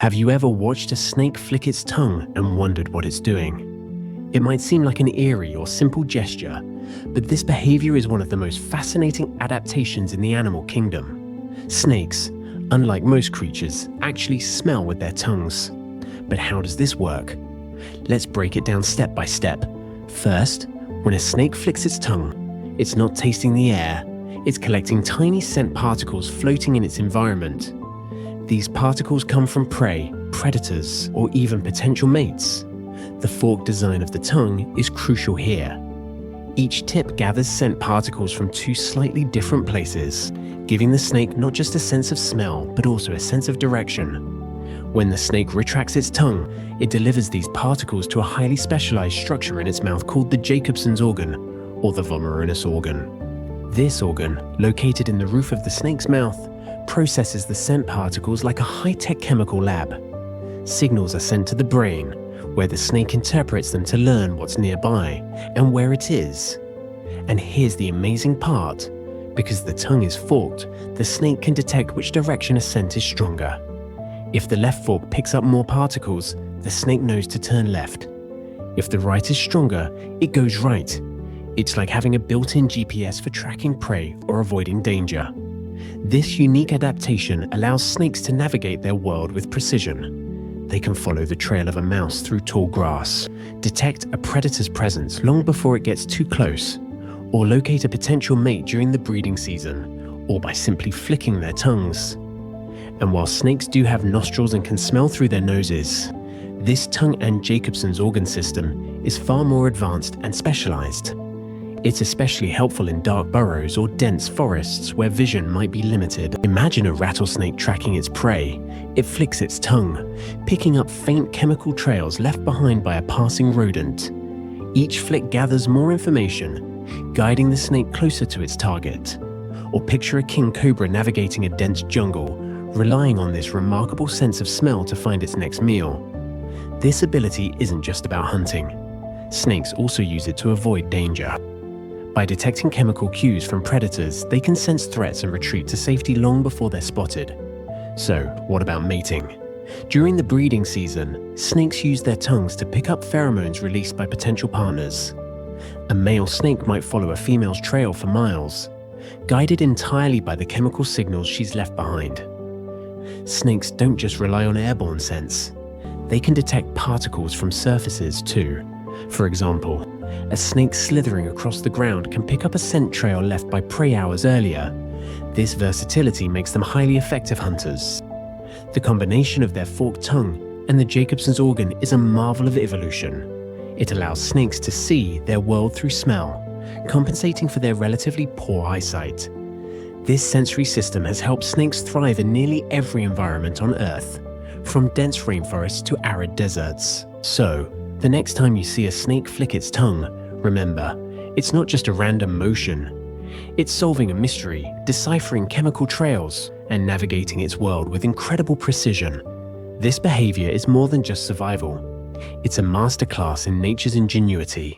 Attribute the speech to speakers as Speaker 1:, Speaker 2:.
Speaker 1: Have you ever watched a snake flick its tongue and wondered what it's doing? It might seem like an eerie or simple gesture, but this behavior is one of the most fascinating adaptations in the animal kingdom. Snakes, unlike most creatures, actually smell with their tongues. But how does this work? Let's break it down step by step. First, when a snake flicks its tongue, it's not tasting the air, it's collecting tiny scent particles floating in its environment. These particles come from prey, predators, or even potential mates. The forked design of the tongue is crucial here. Each tip gathers scent particles from two slightly different places, giving the snake not just a sense of smell, but also a sense of direction. When the snake retracts its tongue, it delivers these particles to a highly specialized structure in its mouth called the Jacobson's organ, or the vomirinus organ. This organ, located in the roof of the snake's mouth, processes the scent particles like a high-tech chemical lab. Signals are sent to the brain, where the snake interprets them to learn what's nearby and where it is. And here's the amazing part. Because the tongue is forked, the snake can detect which direction a scent is stronger. If the left fork picks up more particles, the snake knows to turn left. If the right is stronger, it goes right. It's like having a built-in GPS for tracking prey or avoiding danger. This unique adaptation allows snakes to navigate their world with precision. They can follow the trail of a mouse through tall grass, detect a predator's presence long before it gets too close, or locate a potential mate during the breeding season, or by simply flicking their tongues. And while snakes do have nostrils and can smell through their noses, this tongue and Jacobson's organ system is far more advanced and specialized. It's especially helpful in dark burrows or dense forests where vision might be limited. Imagine a rattlesnake tracking its prey. It flicks its tongue, picking up faint chemical trails left behind by a passing rodent. Each flick gathers more information, guiding the snake closer to its target. Or picture a king cobra navigating a dense jungle, relying on this remarkable sense of smell to find its next meal. This ability isn't just about hunting. Snakes also use it to avoid danger. By detecting chemical cues from predators, they can sense threats and retreat to safety long before they're spotted. So, what about mating? During the breeding season, snakes use their tongues to pick up pheromones released by potential partners. A male snake might follow a female's trail for miles, guided entirely by the chemical signals she's left behind. Snakes don't just rely on airborne scents. They can detect particles from surfaces too. For example, a snake slithering across the ground can pick up a scent trail left by prey hours earlier. This versatility makes them highly effective hunters. The combination of their forked tongue and the Jacobson's organ is a marvel of evolution. It allows snakes to see their world through smell, compensating for their relatively poor eyesight. This sensory system has helped snakes thrive in nearly every environment on Earth, from dense rainforests to arid deserts. So, the next time you see a snake flick its tongue, remember, it's not just a random motion. It's solving a mystery, deciphering chemical trails, and navigating its world with incredible precision. This behavior is more than just survival. It's a masterclass in nature's ingenuity.